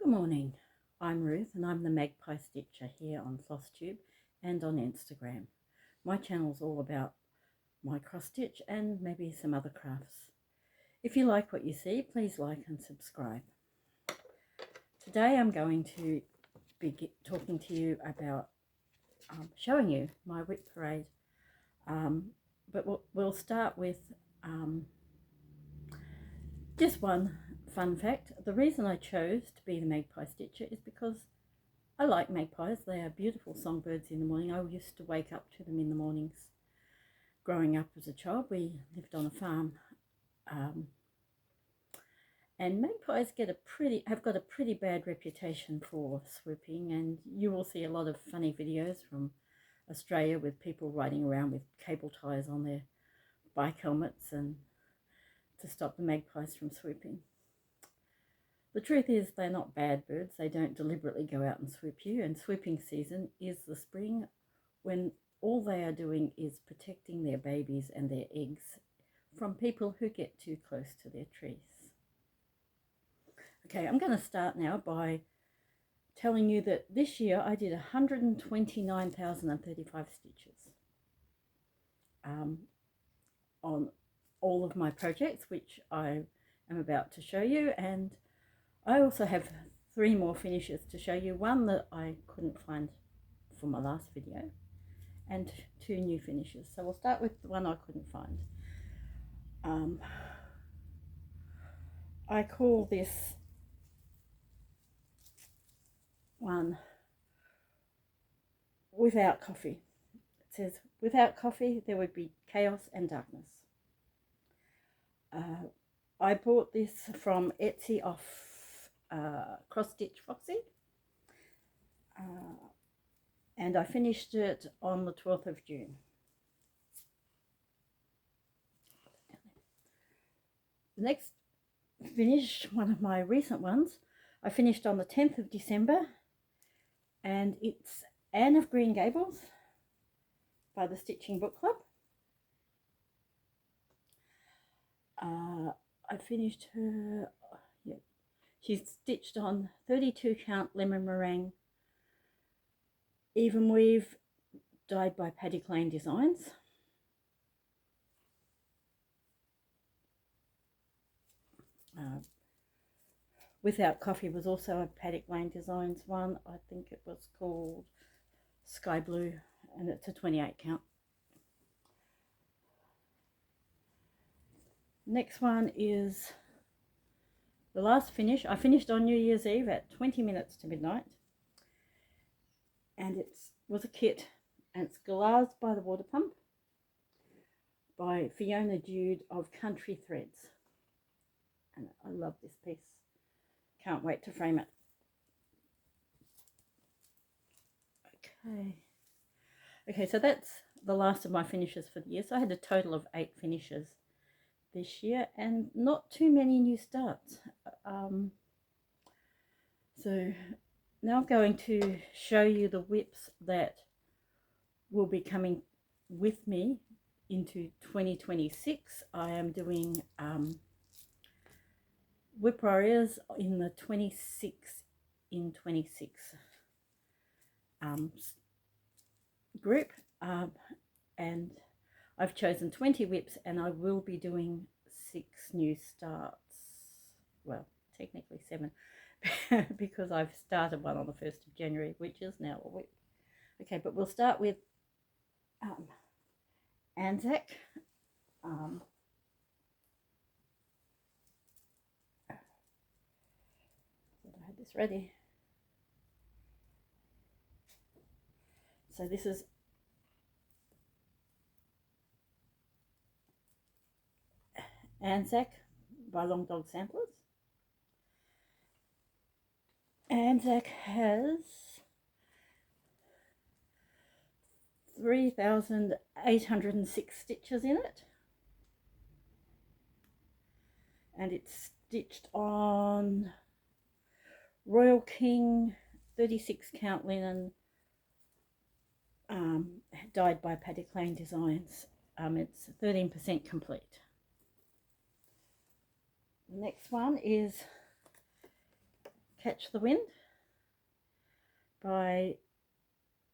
morning, I'm Ruth and I'm the Magpie Stitcher here on Flosstube and on Instagram. My channel's all about my cross stitch and maybe some other crafts. If you like what you see, please like and subscribe. Today I'm going to be talking to you about showing you my WIP parade, but we'll start with just one fun fact. The reason I chose to be the Magpie Stitcher is because I like magpies. They are beautiful songbirds in the morning. I used to wake up to them in the mornings. Growing up as a child, we lived on a farm, and magpies have got a pretty bad reputation for swooping, and you will see a lot of funny videos from Australia with people riding around with cable ties on their bike helmets and to stop the magpies from swooping. The truth is they're not bad birds. They don't deliberately go out and swoop you, and swooping season is the spring, when all they are doing is protecting their babies and their eggs from people who get too close to their trees. Okay, I'm going to start now by telling you that this year I did 129,035 stitches on all of my projects, which I am about to show you, and I also have 3 more finishes to show you. One that I couldn't find for my last video, and 2 new finishes. So we'll start with the one I couldn't find. I call this one Without Coffee. It says, without coffee there would be chaos and darkness. I bought this from Etsy off Cross Stitch Foxy, and I finished it on the 12th of June. The next finish, one of my recent ones, I finished on the 10th of December, and it's Anne of Green Gables by the Stitching Bookclub. I finished her, she's stitched on 32 count lemon meringue even weave, dyed by Paddock Lane Designs. Without Coffee was also a Paddock Lane Designs one. I think it was called Sky Blue, and it's a 28 count. Next one is the last finish. I finished on New Year's Eve at 20 minutes to midnight, and it was a kit, and it's Galahs by the Water Pump by Fiona Jude of Country Threads, and I love this piece. Can't wait to frame it. Okay, so that's the last of my finishes for the year. So I had a total of 8 finishes this year, and not too many new starts. So now I'm going to show you the WIPs that will be coming with me into 2026. I am doing WIP Warriors in the 26 in 26 group, and I've chosen 20 WIPs, and I will be doing 6 new starts. Well, technically 7, because I've started one on the 1st of January, which is now a WIP. Okay, but we'll start with Anzak. I had this ready. So this is Anzak by Long Dog Samplers. Anzak has 3,806 stitches in it, and it's stitched on Royal King 36 count linen, dyed by Paddock Lane Designs. It's 13% complete. The next one is Catch the Wind by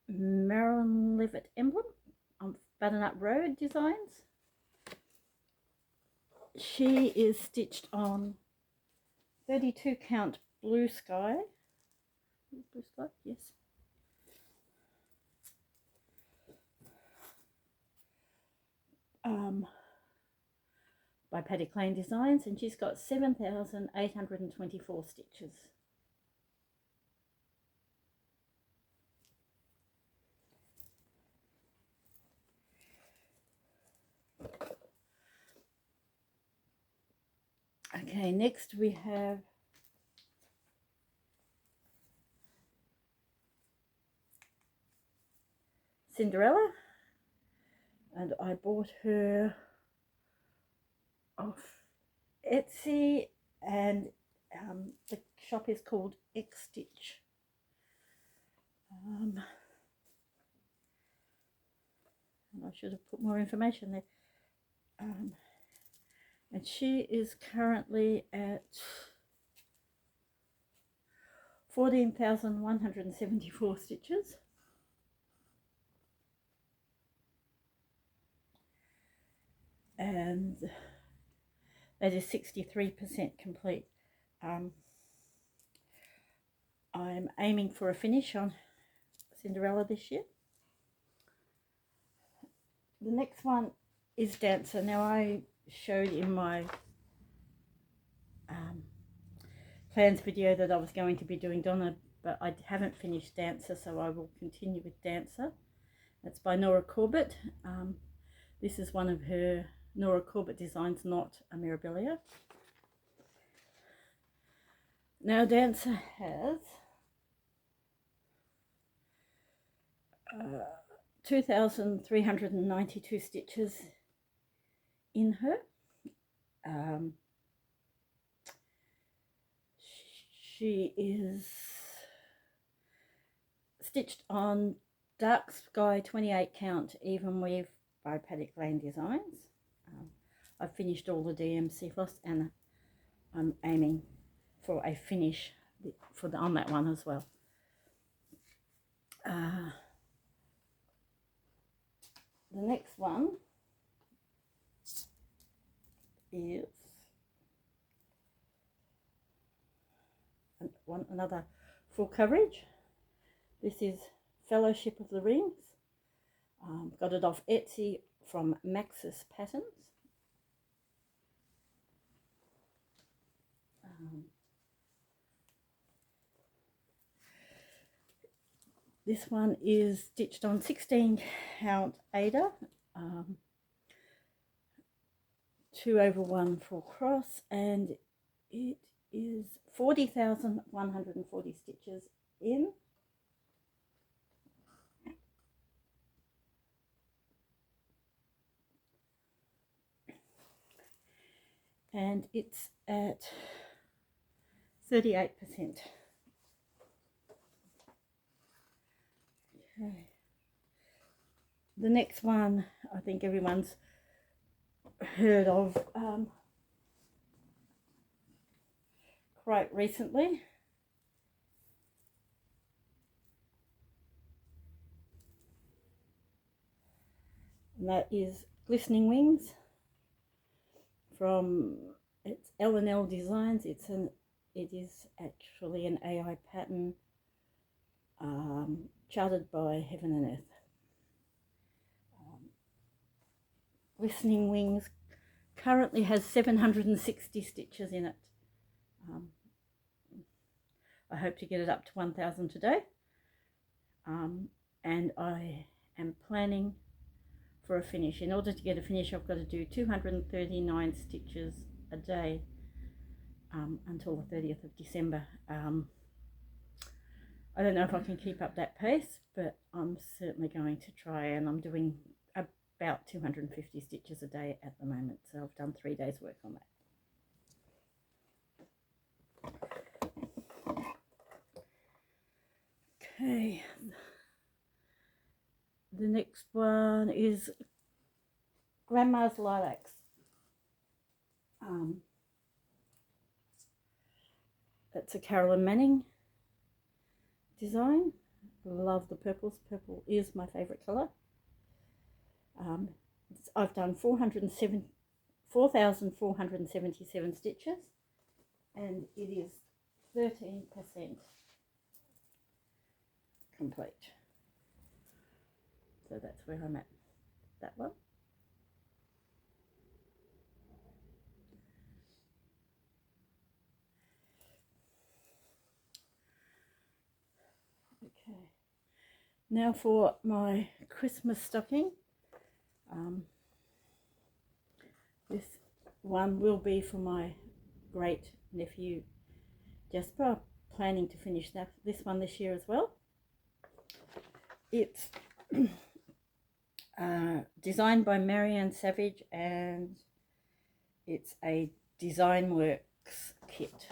Marilyn Leavitt-Imblum on Butternut Road Designs. She is stitched on 32 count Blue Sky. Blue Sky, yes. By Paddy Klein Designs, and she's got 7,824 stitches. Okay, next we have Cinderella, and I bought her off Etsy, and the shop is called XStitch. And I should have put more information there. And she is currently at 14,174 stitches. And that is 63% complete. I'm aiming for a finish on Cinderella this year. The next one is Dancer. Now, I showed in my plans video that I was going to be doing Donna, but I haven't finished Dancer, so I will continue with Dancer. That's by Nora Corbett. This is one of her Nora Corbett designs, not a Mirabilia. Now, Dancer has 2,392 stitches in her. She is stitched on Dark Sky 28 count even weave by Paddy Klein Designs. I've finished all the DMC floss, and I'm aiming for a finish on that one as well. The next one is another full coverage. This is Fellowship of the Rings. Got it off Etsy from Maxispatterns. This one is stitched on 16 count Ada, 2/1 full cross, and it is 40,140 stitches in. And it's at 38%. Okay. The next one, I think everyone's heard of quite recently. And that is Glistening Wings from it's L&L Designs. It is actually an AI pattern charted by Heaven and Earth. Glistening Wings currently has 760 stitches in it. I hope to get it up to 1,000 today, and I am planning for a finish. In order to get a finish, I've got to do 239 stitches a day until the 30th of December. I don't know if I can keep up that pace, but I'm certainly going to try, and I'm doing about 250 stitches a day at the moment, so I've done 3 days work on that. Okay, the next one is Grandma's Lilacs. It's a Carolyn Manning design. Love the purples. Purple is my favourite colour. I've done 4,477 stitches, and it is 13% complete. So that's where I'm at, that one. Okay, now for my Christmas stocking. This one will be for my great nephew Jasper. Planning to finish this one this year as well. It's designed by Marianne Savage, and it's a Design Works kit.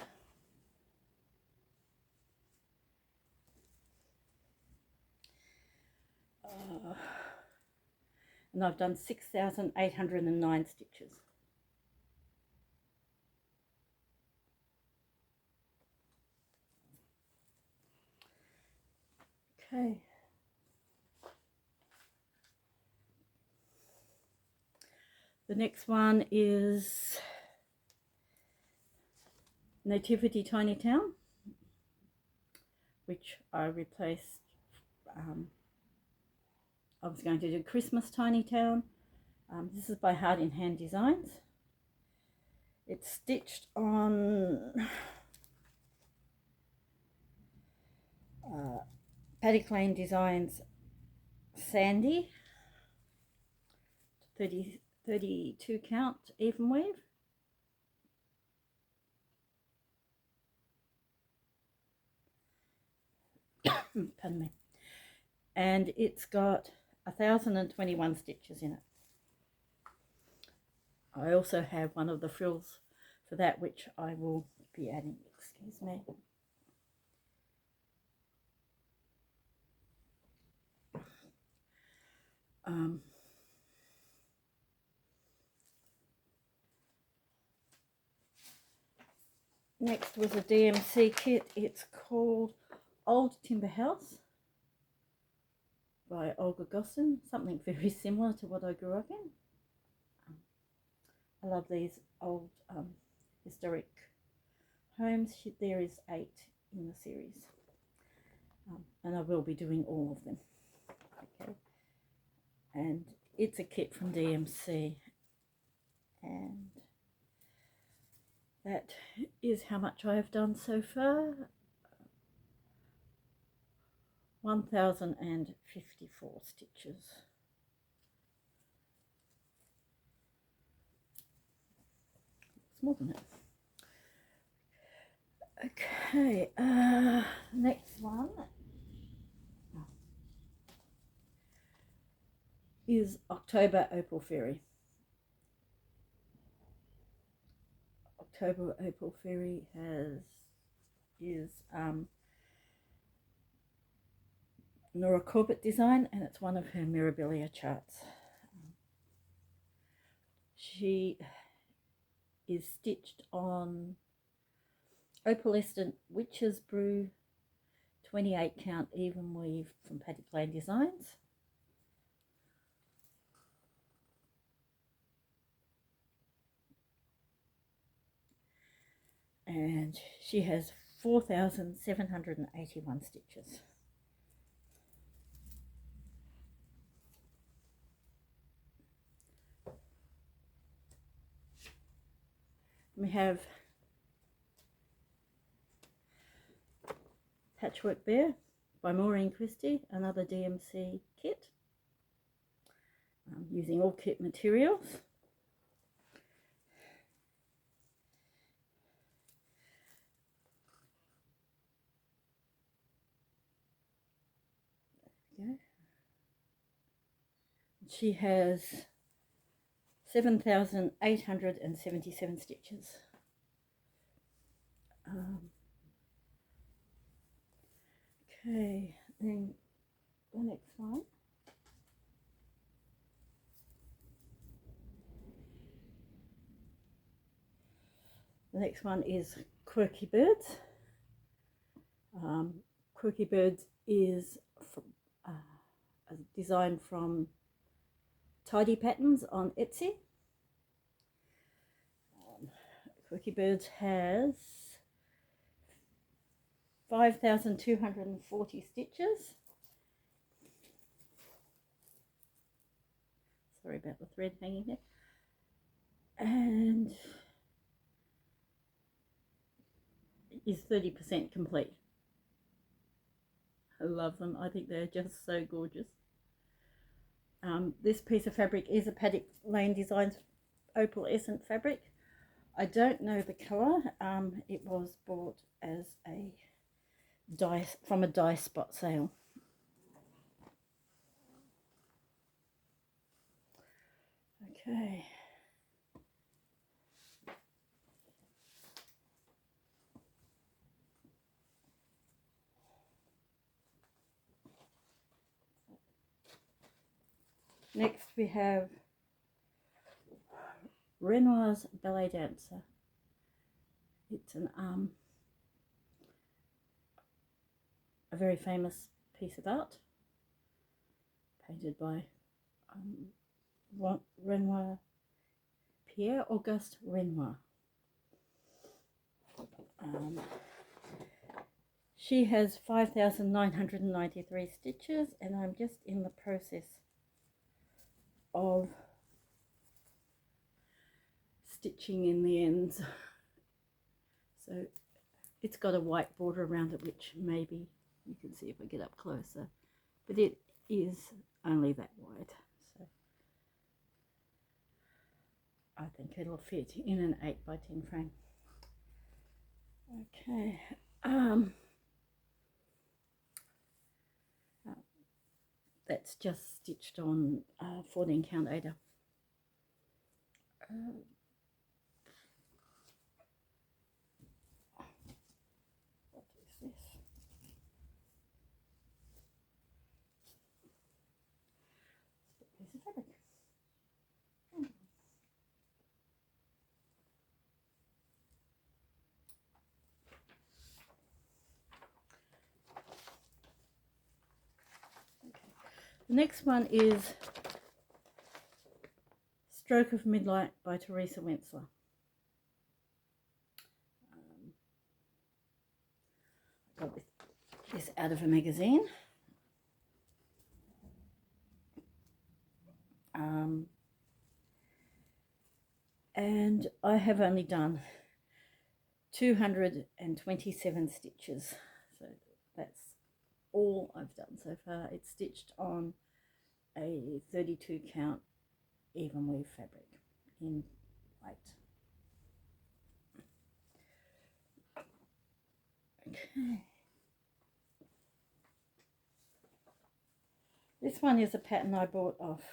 And I've done 6,809 stitches. Okay. The next one is Nativity Tiny Town, which I replaced. I was going to do Christmas Tiny Town. This is by Heart in Hand Designs. It's stitched on Paddy Lane Designs Sandy, 32 count even weave. Pardon me. And it's got 1,021 stitches in it. I also have one of the frills for that, which I will be adding. Excuse me. Next was a DMC kit. It's called Old Timber House by Olga Gostin, something very similar to what I grew up in. I love these old historic homes. There is 8 in the series, and I will be doing all of them. Okay, and it's a kit from DMC, and that is how much I have done so far. 1,054 stitches. It's more than it. Okay, next one is October Opal Fairy. October Opal Fairy is Nora Corbett design, and it's one of her Mirabilia charts. She is stitched on Opalescent Witch's Brew 28 count even weave from Paddy Plain Designs. And she has 4,781 stitches. We have Patchwork Bear by Maureen Christie, another DMC kit, using all kit materials. There we go. She has 7,877 stitches. Okay, then the next one. The next one is Quirky Birds Quirky Birds is from, a design from Tidy Patterns on Etsy. Quirky Birds has 5,240 stitches. Sorry about the thread hanging there. And is 30% complete. I love them. I think they're just so gorgeous. This piece of fabric is a Paddock Lane Designs Opal Essence fabric. I don't know the colour. It was bought as a dye from a dye spot sale. Okay. Next we have Renoir's Ballet Dancer. It's an a very famous piece of art painted by Renoir, Pierre Auguste Renoir. She has 5,993 stitches, and I'm just in the process of stitching in the ends. So it's got a white border around it, which maybe you can see if I get up closer, but it is only that wide, so I think it'll fit in an 8x10 frame. Okay, that's just stitched on 14 count Ada. What is this? Piece of fabric. The next one is Stroke of Midnight by Teresa Wentzler. I got this out of a magazine. And I have only done 227 stitches, so that's all I've done so far. It's stitched on a 32 count even weave fabric in white. Okay. This one is a pattern I bought off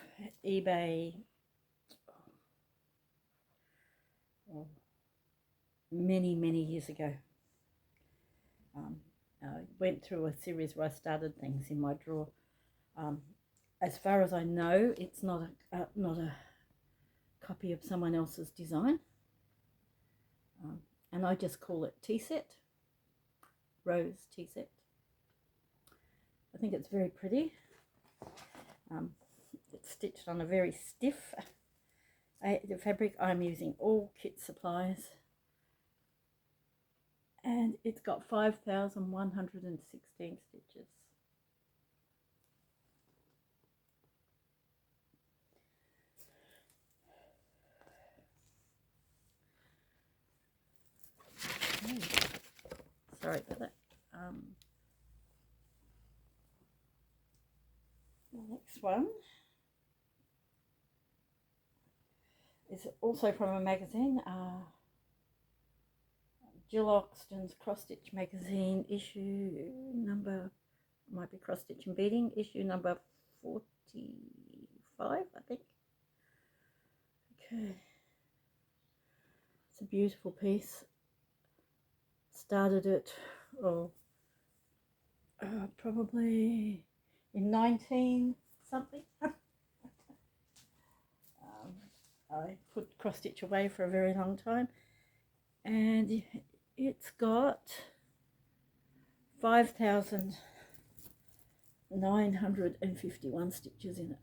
eBay many years ago. I went through a series where I started things in my drawer. As far as I know, it's not a copy of someone else's design, and I just call it tea set, rose tea set. I think it's very pretty. It's stitched on a very stiff fabric. I'm using all kit supplies, and it's got 5,116 stitches. Sorry about that. The next one is also from a magazine, Jill Oxton's Cross Stitch magazine, issue number, might be Cross Stitch and Beading, issue number 45, I think. Okay, it's a beautiful piece. Started it, probably in 19 something. I put cross stitch away for a very long time, and it's got 5,951 stitches in it.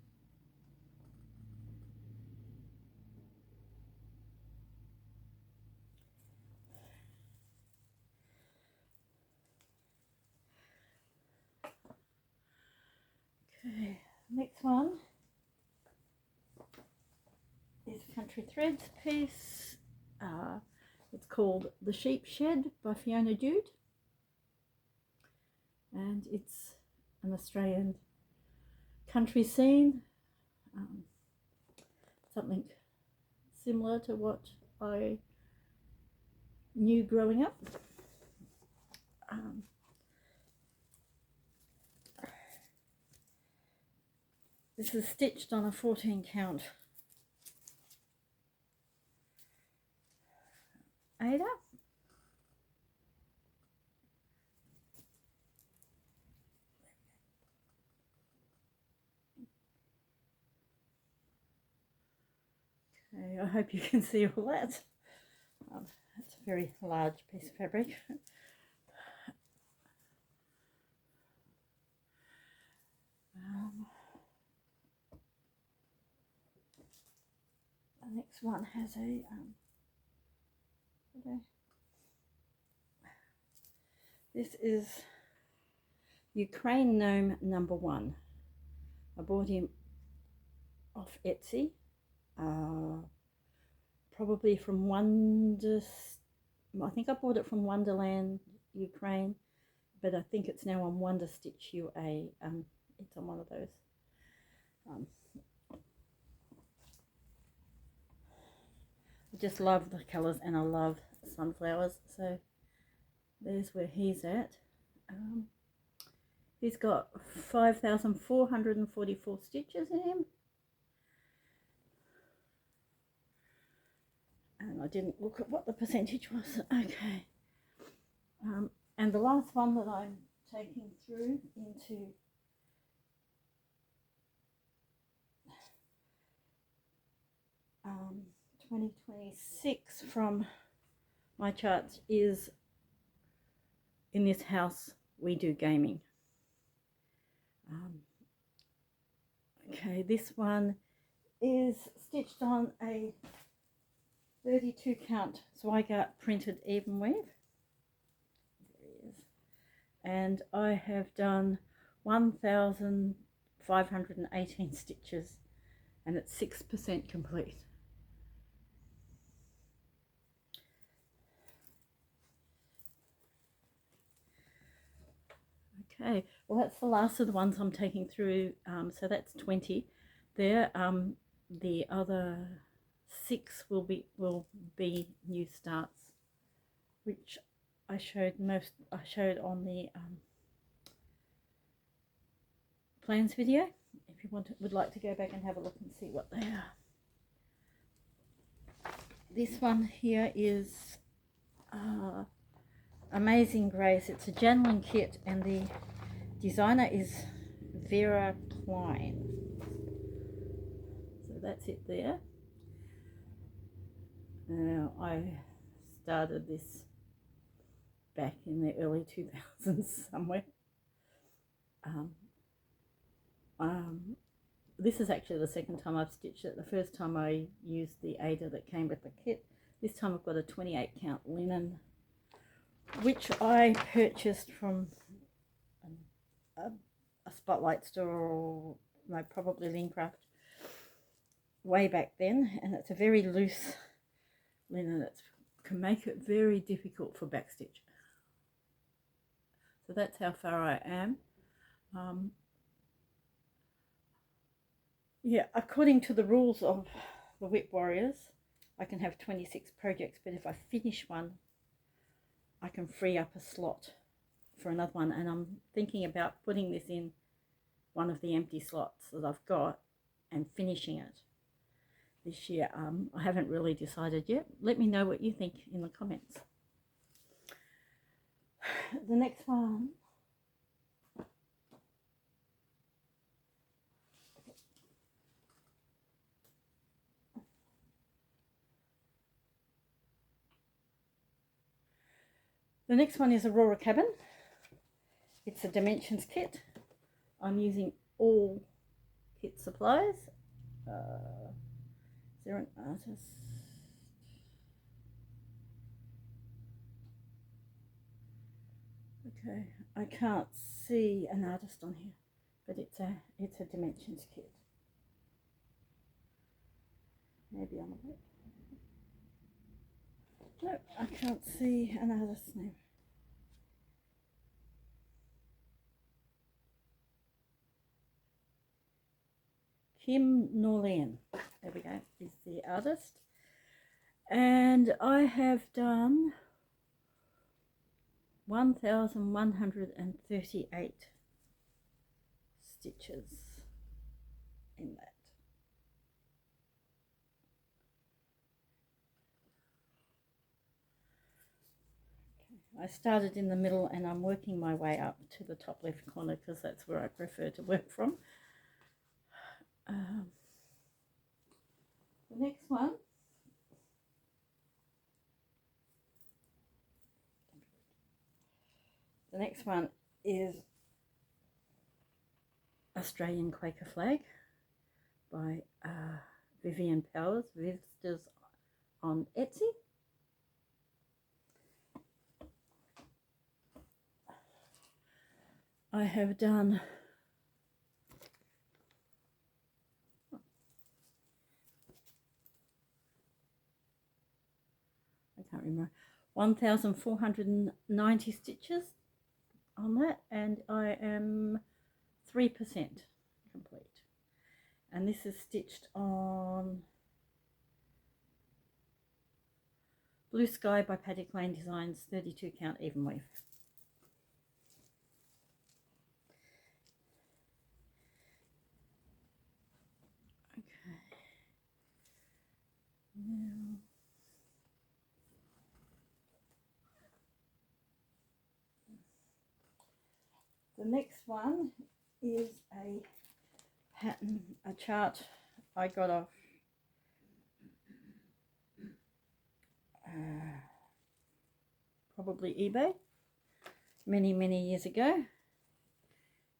Okay, next one is Country Threads piece. It's called The Sheep Shed by Fiona Jude, and it's an Australian country scene, something similar to what I knew growing up. This is stitched on a 14 count Ada. Okay, I hope you can see all that. It's a very large piece of fabric. The next one has a this is Ukraine Gnome #1. I bought him off Etsy, probably from I think I bought it from Wonderland Ukraine, but I think it's now on Wonder Stitch UA. It's on one of those. I just love the colours and I love sunflowers, so there's where he's at. He's got 5,444 stitches in him, and I didn't look at what the percentage was. Okay, and the last one that I'm taking through into um, 2026 from my charts is In This House We Do Gaming. Okay, this one is stitched on a 32 count Zweigart printed even weave. There it is. And I have done 1,518 stitches, and it's 6% complete. Okay, well that's the last of the ones I'm taking through, so that's 20 there. The other 6 will be new starts, which I showed on the plans video. If you would like to go back and have a look and see what they are. This one here is Amazing Grace. It's a Janlin kit, and the designer is Vera Klein. So that's it there. Now, I started this back in the early 2000s somewhere. This is actually the second time I've stitched it. The first time I used the Ada that came with the kit. This time I've got a 28 count linen, which I purchased from a Spotlight store, or no, probably Lincraft, way back then, and it's a very loose linen that can make it very difficult for backstitch. So that's how far I am. Yeah, according to the rules of the WIP Warriors, I can have 26 projects, but if I finish one, I can free up a slot for another one, and I'm thinking about putting this in one of the empty slots that I've got and finishing it this year. I haven't really decided yet. Let me know what you think in the comments. The next one is Aurora Cabin. it's a dimensions kit. I'm using all kit supplies. Is there an artist? Okay, I can't see an artist on here, but it's a dimensions kit. Maybe on the web. No, I can't see an artist's name. Kim Norlian, there we go, is the artist. And I have done 1,138 stitches in that. Okay. I started in the middle and I'm working my way up to the top left corner because that's where I prefer to work from. The next one is Australian Quaker Flag by Vivian Powers, Vistas on Etsy. I have done I can't remember, 1,490 stitches on that, and I am 3% complete. And this is stitched on Blue Sky by Paddock Lane Designs, 32 count even weave. Okay. Now the next one is a pattern, a chart I got off probably eBay many years ago.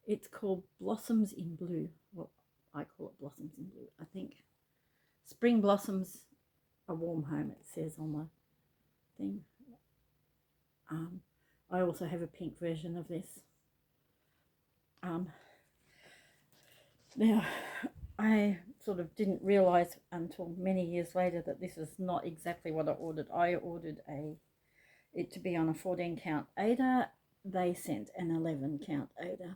It's called Blossoms in Blue. Well, I call it Blossoms in Blue. I think Spring Blossoms, a Warm Home, it says on the thing. I also have a pink version of this. Now, I sort of didn't realise until many years later that this is not exactly what I ordered. I ordered it to be on a 14 count Ada. They sent an 11 count Ada.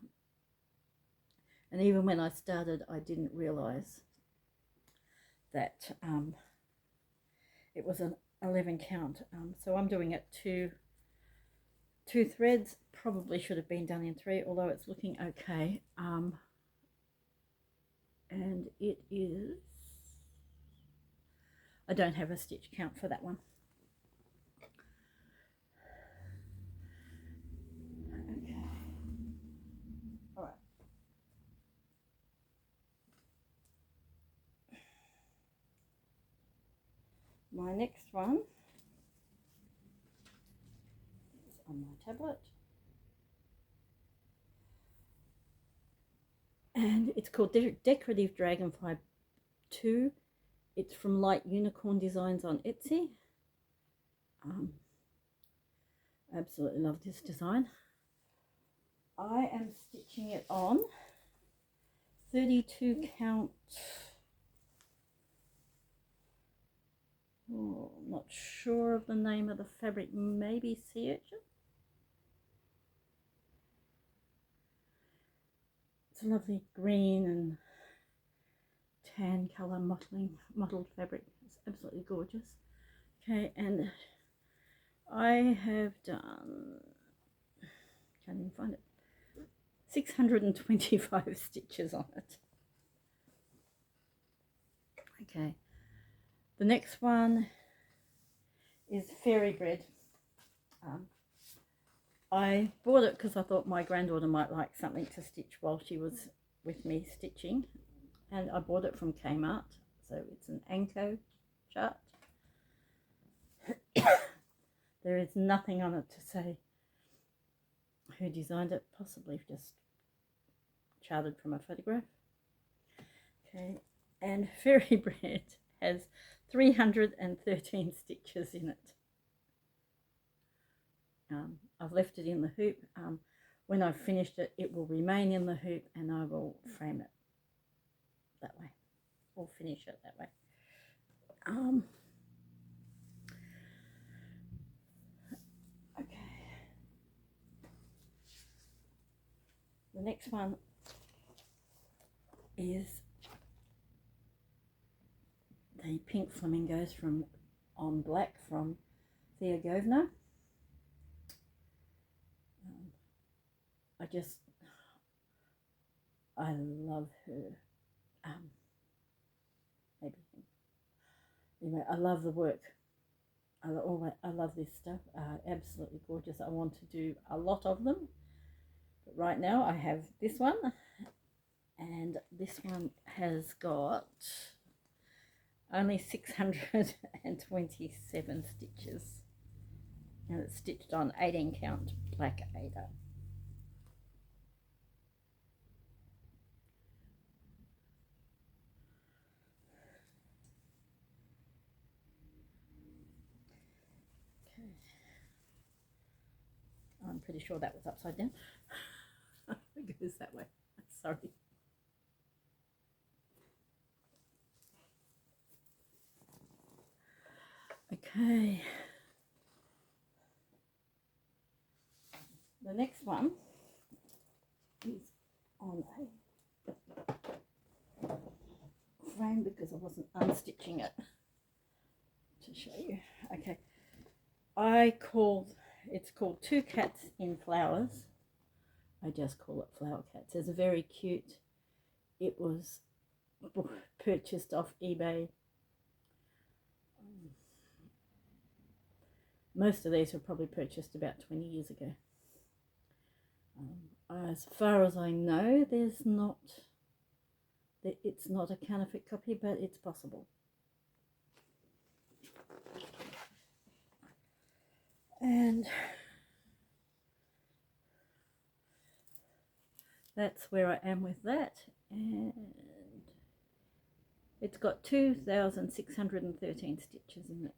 And even when I started, I didn't realise that it was an 11 count. So I'm doing it two threads. Probably should have been done in 3, although it's looking okay. And it is, I don't have a stitch count for that one. Okay. All right. My next one is on my tablet. And it's called Decorative Dragonfly 2. It's from Light Unicorn Designs on Etsy. Absolutely love this design. I am stitching it on 32 count. Oh, I'm not sure of the name of the fabric. Maybe Sea Urchin. It's a lovely green and tan colour mottled fabric. It's absolutely gorgeous. Okay, and I have done, can't even find it, 625 stitches on it. Okay, the next one is Fairy Bread. I bought it because I thought my granddaughter might like something to stitch while she was with me stitching, and I bought it from Kmart. So it's an Anko chart. There is nothing on it to say who designed it, possibly just charted from a photograph. Okay, and Fairy Bread has 313 stitches in it. I've left it in the hoop. When I've finished it, it will remain in the hoop and I will frame it that way, or finish it that way. Okay. The next one is the Pink Flamingos from On Black from Thea Govner. I love her everything. Anyway, I love the work. I love this stuff. Absolutely gorgeous. I want to do a lot of them. But right now I have this one, and this one has got only 627 stitches, and it's stitched on 18 count black Ada. I'm pretty sure that was upside down. It goes that way. Sorry. Okay. The next one is on a frame because I wasn't unstitching it to show you. Okay. It's called Two Cats in Flowers. I just call it Flower Cats. It's very cute. It was purchased off eBay. Most of these were probably purchased about 20 years ago. As far as I know, it's not a counterfeit copy, but it's possible. And that's where I am with that. And it's got 2,613 stitches in it.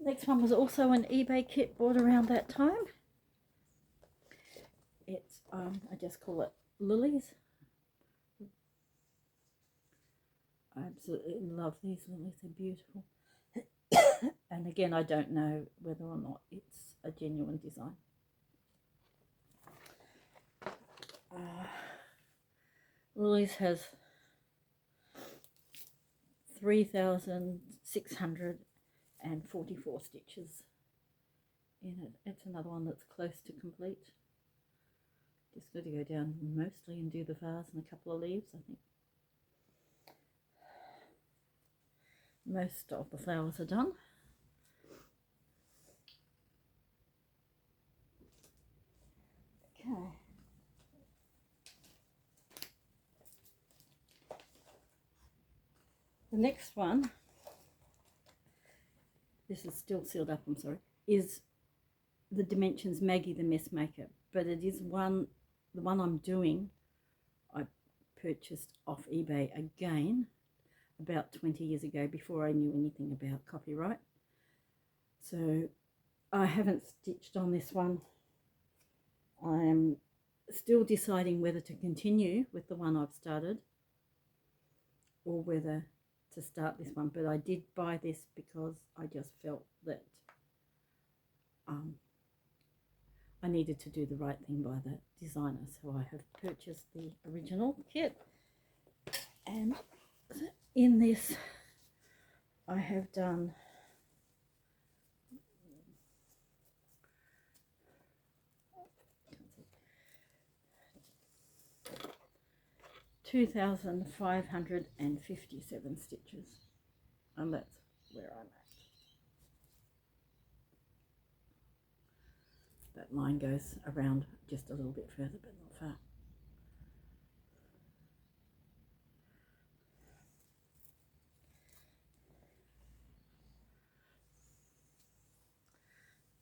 Next one was also an eBay kit bought around that time. It's I just call it Lilies. I absolutely love these lilies, they're beautiful. And again, I don't know whether or not it's a genuine design. Lilies has 3,644 stitches in it. It's another one that's close to complete. Just got to go down mostly and do the vase and a couple of leaves, I think. Most of the flowers are done. Okay. The next one, this is still sealed up, I'm sorry, is the Dimensions Maggie the Mess Maker, but it is the one I'm doing, I purchased off eBay again about 20 years ago before I knew anything about copyright. So I haven't stitched on this one. I am still deciding whether to continue with the one I've started or whether to start this one, but I did buy this because I just felt that I needed to do the right thing by the designer, so I have purchased the original kit. And in this I have done 2,557 stitches, and that's where I'm at. That line goes around just a little bit further, but not far.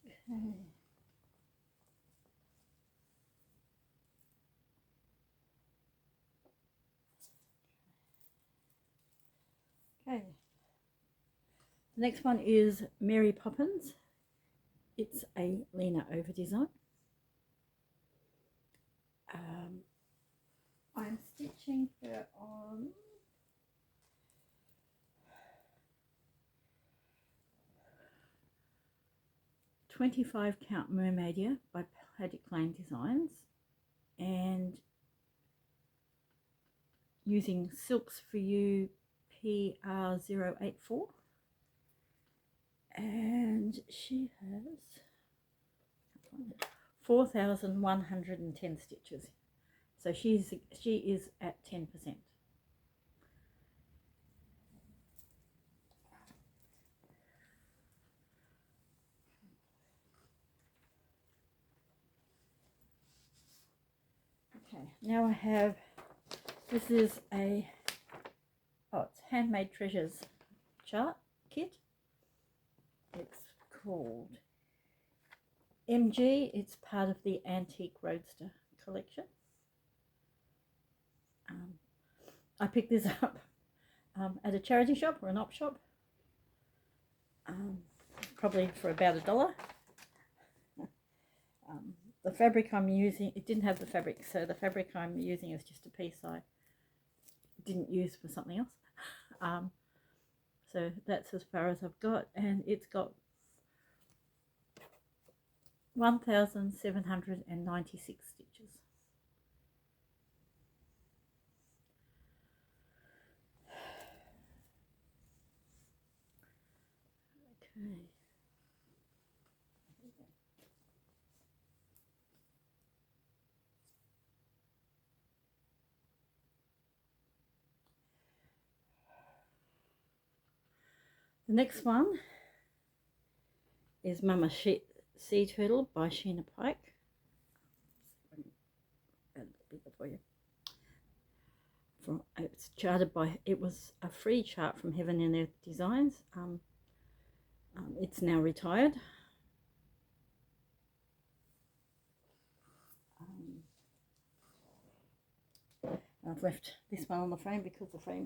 Okay. Okay. The next one is Mary Poppins. It's a Lena over design. I'm stitching her on 25 count Mermaidia by Paddock Lane Designs, and using Silks for You PR084, and she has 4,110 stitches, so she is at 10%. Okay, now I have, this is a, it's Handmade Treasures chart kit. It's called MG. It's part of the Antique Roadster collection. I picked this up at a charity shop or an op shop, probably for about $1. The fabric I'm using, it didn't have the fabric, so the fabric I'm using is just a piece I didn't use for something else. So that's as far as I've got, and it's got 1,796 stitches. Okay. The next one is Mama Sea Turtle by Sheena Pike. For you. It's charted by, it was a free chart from Heaven and Earth Designs. It's now retired. I've left this one on the frame because the frame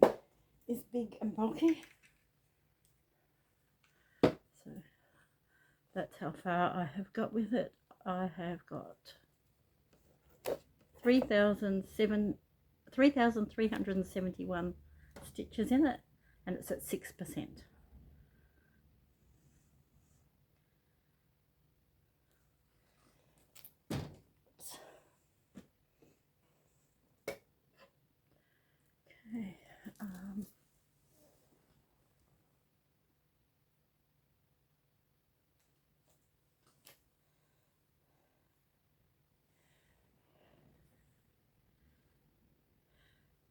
is big and bulky. So that's how far I have got with it. I have got 3,371 stitches in it, and it's at 6%. Okay.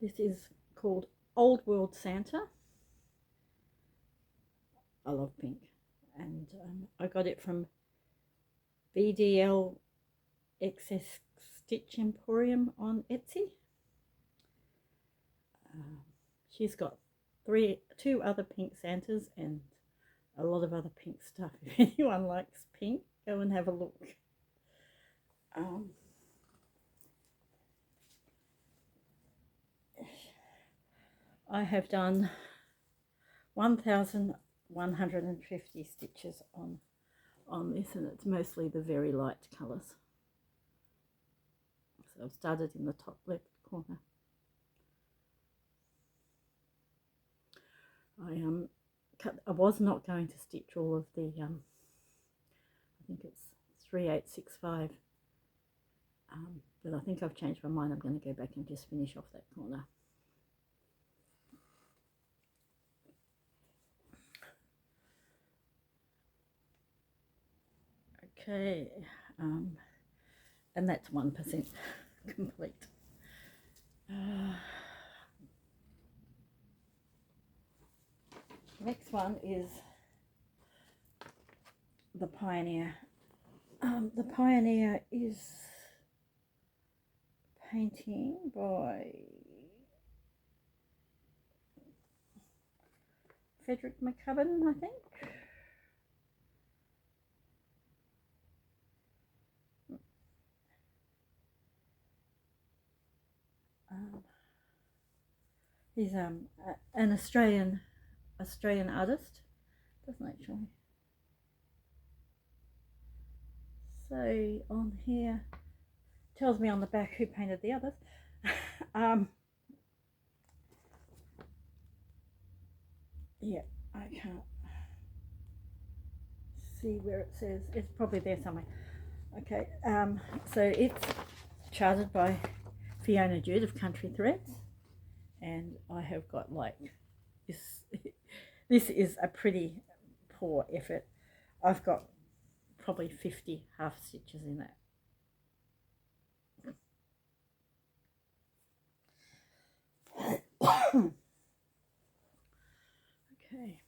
This is called Old World Santa. I love pink, and I got it from BDL XStitch Emporium on Etsy. She's got two other pink Santas and a lot of other pink stuff. If anyone likes pink, go and have a look. I have done 1,150 stitches on this, and it's mostly the very light colours. So I've started in the top left corner. I was not going to stitch all of the I think it's 3865, but I think I've changed my mind. I'm going to go back and just finish off that corner. Okay, and that's 1% complete. Next one is the Pioneer The Pioneer is painting by Frederick McCubbin, I think. He's an Australian artist, doesn't actually. So on here tells me on the back who painted the others. Yeah, I can't see where it says. It's probably there somewhere. Okay, so it's charted by Fiona Jude of Country Threads, and I have got like this. This is a pretty poor effort. I've got probably 50 half stitches in that. Okay.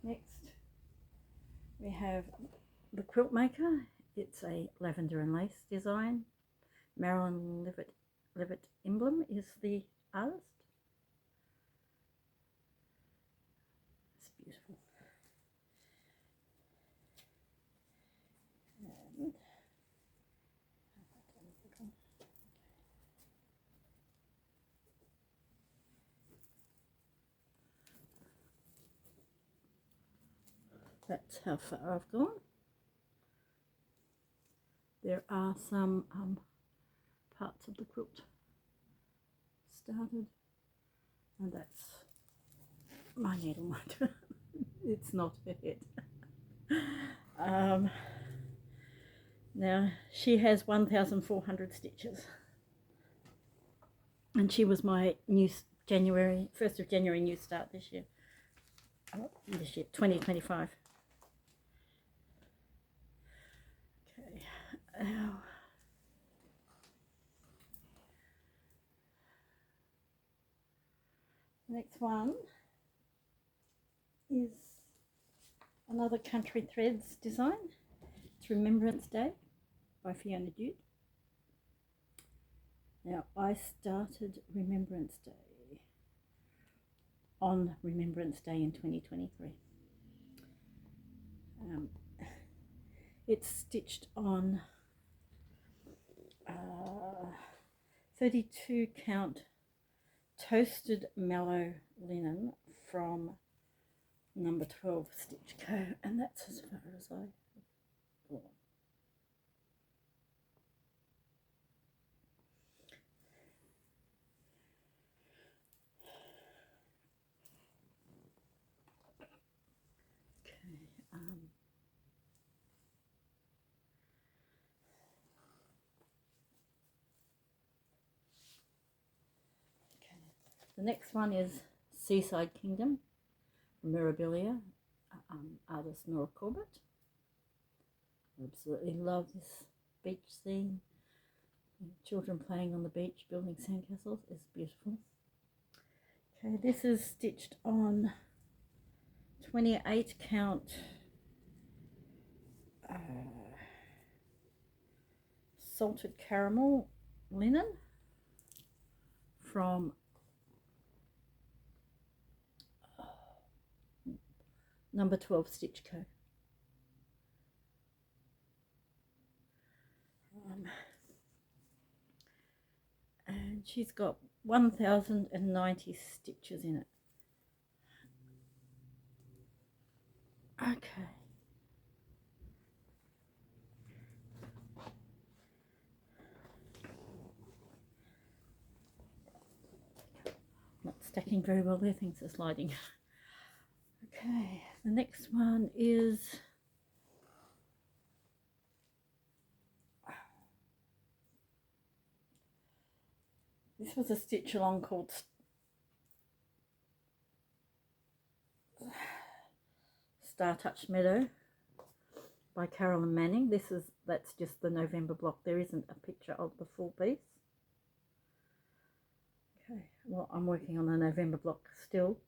Next, we have the Quilt Maker. It's a lavender and lace design. Marilyn Leavitt-Imblum is the artist. It's beautiful. And that's how far I've gone. There are some parts of the quilt started, and that's my needle motor. It's not her head. Now she has 1,400 stitches, and she was my new 1st of January new start this year. 2025. Okay. Next one is another Country Threads design. It's Remembrance Day by Fiona Jude. Now I started Remembrance Day on Remembrance Day in 2023. It's stitched on 32 count toasted mellow linen from number 12 Stitch Co, and that's as far as I go. The next one is Seaside Kingdom from Mirabilia, artist Nora Corbett. I absolutely love this beach scene. Children playing on the beach, building sandcastles is beautiful. Okay, this is stitched on 28 count salted caramel linen from number 12 Stitch Co. And she's got 1,090 stitches in it. Okay. Not stacking very well there, things are sliding. Okay, the next one is this was a stitch along called Star Touched Meadow by Carolyn Manning. That's just the November block. There isn't a picture of the full piece. Okay, well, I'm working on the November block still.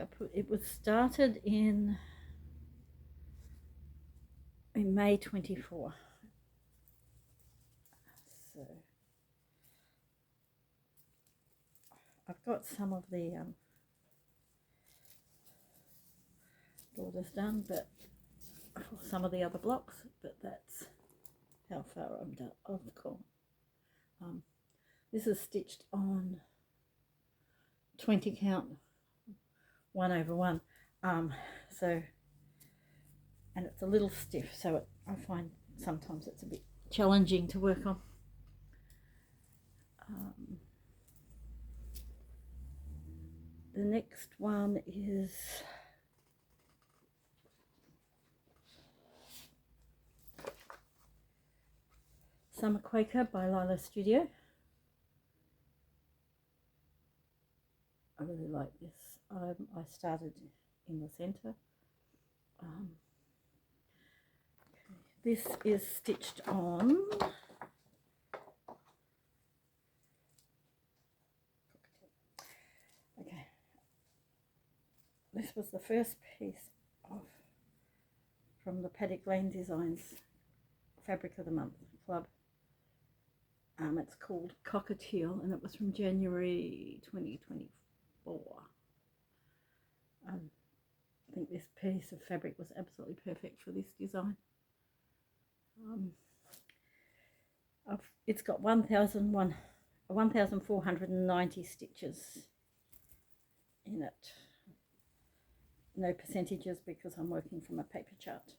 I put, it was started in May 24. So I've got some of the borders done, but for some of the other blocks, but that's how far I'm done. Oh, cool. This is stitched on 20 count 1/1. So, and it's a little stiff, so I find sometimes it's a bit challenging to work on. The next one is Summer Quaker by Lila Studio. I really like this. I started in the centre. This is stitched on this was the first piece from the Paddock Lane Designs Fabric of the Month Club. It's called Cockatiel, and it was from January 2024. I think this piece of fabric was absolutely perfect for this design. It's got 1,490 stitches in it. No percentages because I'm working from a paper chart.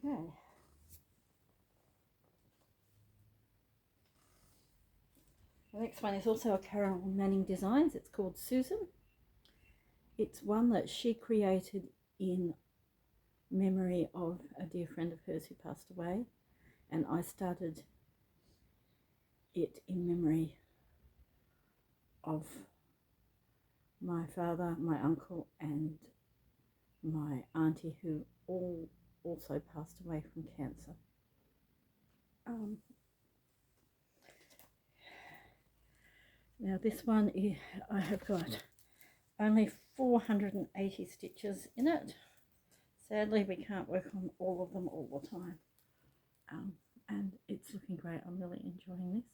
Okay. The next one is also a Carolyn Manning Designs. It's called Susan. It's one that she created in memory of a dear friend of hers who passed away, and I started it in memory of my father, my uncle, and my auntie, who all also passed away from cancer. Now this one I have got only 480 stitches in it. Sadly, we can't work on all of them all the time, and it's looking great. I'm really enjoying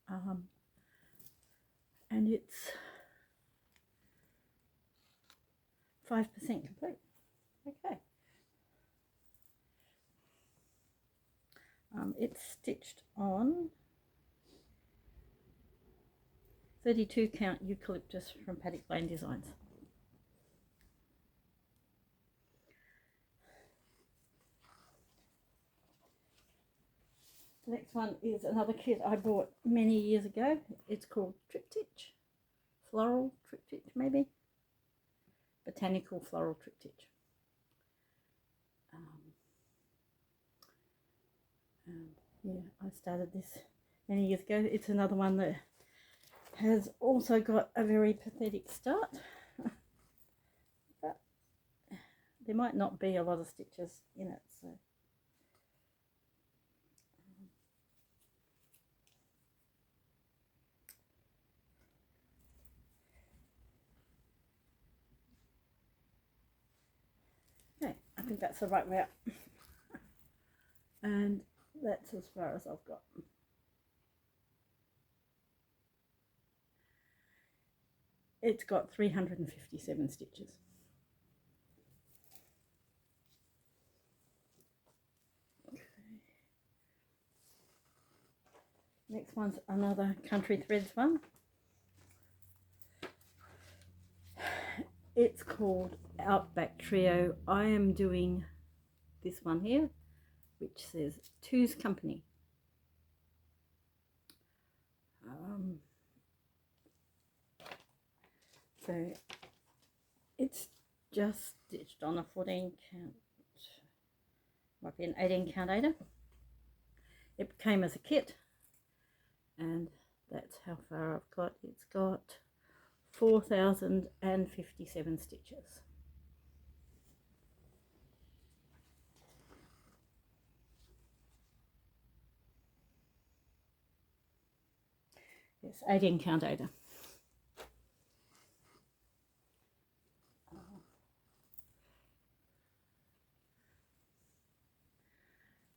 this. And it's 5% complete. Okay. It's stitched on 32 count eucalyptus from Paddock Lane Designs. The next one is another kit I bought many years ago. It's called Triptych, Floral Triptych maybe, Botanical Floral Triptych. Yeah, I started this many years ago. It's another one that has also got a very pathetic start, but there might not be a lot of stitches in it, so. Okay, I think that's the right way up. And that's as far as I've got. It's got 357 stitches. Okay. Next one's another Country Threads one. It's called Outback Trio. I am doing this one here, which says Two's Company. So it's just stitched on a 14 count, might be an 18 count aider. It came as a kit, and that's how far I've got. It's got 4,057 stitches. Yes, 18 count Ada.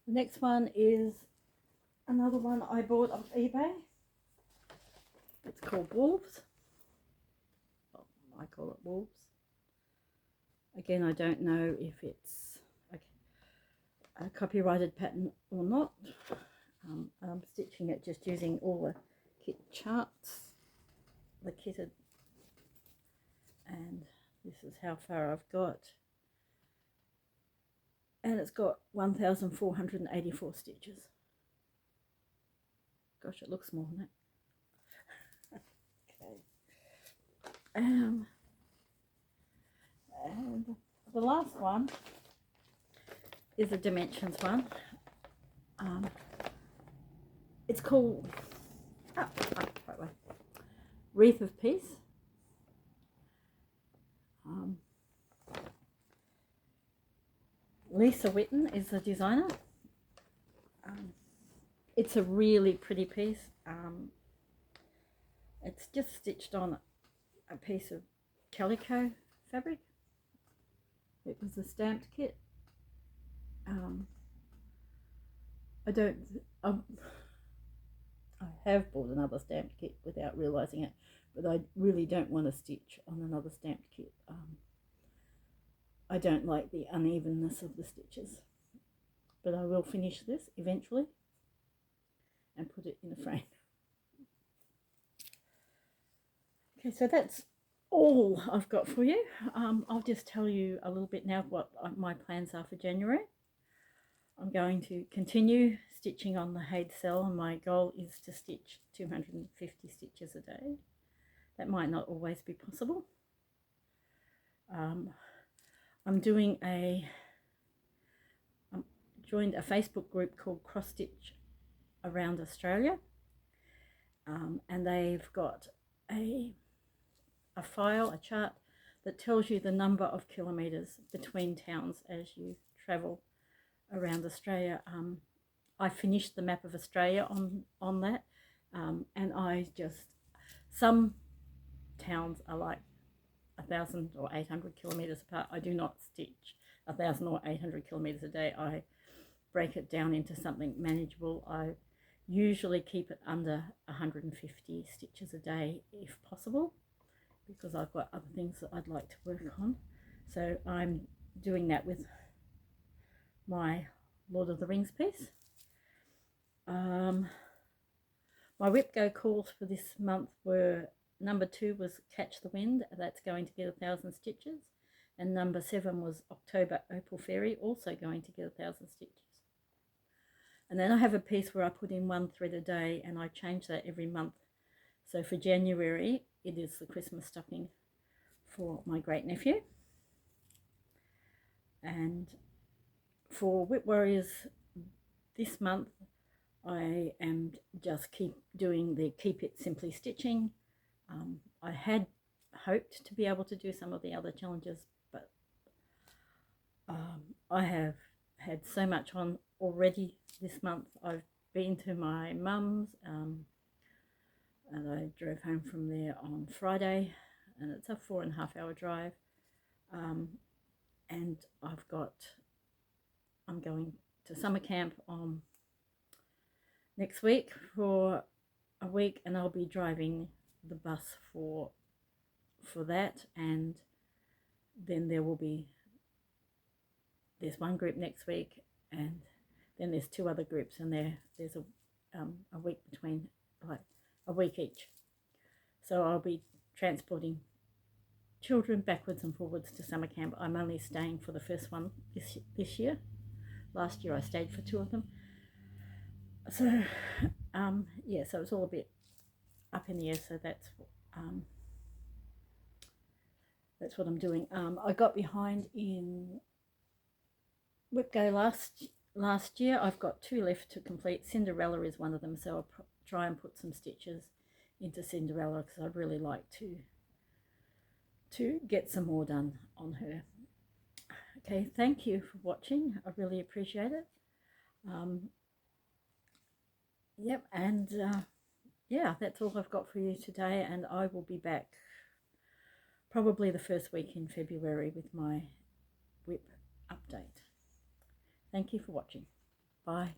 The next one is another one I bought off eBay. It's called Wolves. Well, I call it Wolves. Again, I don't know if it's a copyrighted pattern or not. I'm stitching it just using all the kit charts, the kitted, and this is how far I've got. And it's got 1,484 stitches. Gosh, it looks more than that. Okay. And the last one is a Dimensions one. It's called right way. Wreath of Peace. Lisa Whitten is the designer. It's a really pretty piece. It's just stitched on a piece of calico fabric. It was a stamped kit. I have bought another stamped kit without realising it, but I really don't want to stitch on another stamped kit. I don't like the unevenness of the stitches, but I will finish this eventually and put it in a frame. Okay, so that's all I've got for you. I'll just tell you a little bit now what my plans are for January. I'm going to continue stitching on the Haid Cell, and my goal is to stitch 250 stitches a day. That might not always be possible. I'm doing joined a Facebook group called Cross Stitch Around Australia, and they've got a chart that tells you the number of kilometres between towns as you travel around Australia. I finished the map of Australia on that, and some towns are like 1,000 or 800 kilometres apart. I do not stitch 1,000 or 800 kilometres a day. I break it down into something manageable. I usually keep it under 150 stitches a day if possible, because I've got other things that I'd like to work on. So I'm doing that with my Lord of the Rings piece. My WIP Go calls for this month were, number 2 was Catch the Wind, that's going to get 1,000 stitches, and number 7 was October Opal Fairy, also going to get 1,000 stitches. And then I have a piece where I put in 1 thread a day, and I change that every month. So for January, it is the Christmas stocking for my great nephew. And for WIP Warriors this month, I am just keep doing the Keep It Simply stitching. I had hoped to be able to do some of the other challenges, but I have had so much on already this month. I've been to my mum's, and I drove home from there on Friday, and it's a 4.5 hour drive, and I'm going to summer camp on next week for a week, and I'll be driving the bus for that. And then there's one group next week, and then there's 2 other groups, and there's a week between, like a week each. So I'll be transporting children backwards and forwards to summer camp. I'm only staying for the first one this year. Last year I stayed for 2 of them. So yeah, so it's all a bit up in the air. So that's what I'm doing. I got behind in WIP Go last year. I've got 2 left to complete. Cinderella is one of them, so I'll try and put some stitches into Cinderella, because I'd really like to get some more done on her. Okay, thank you for watching. I really appreciate it. Yep, and yeah, that's all I've got for you today, and I will be back probably the first week in February with my WIP update. Thank you for watching. Bye.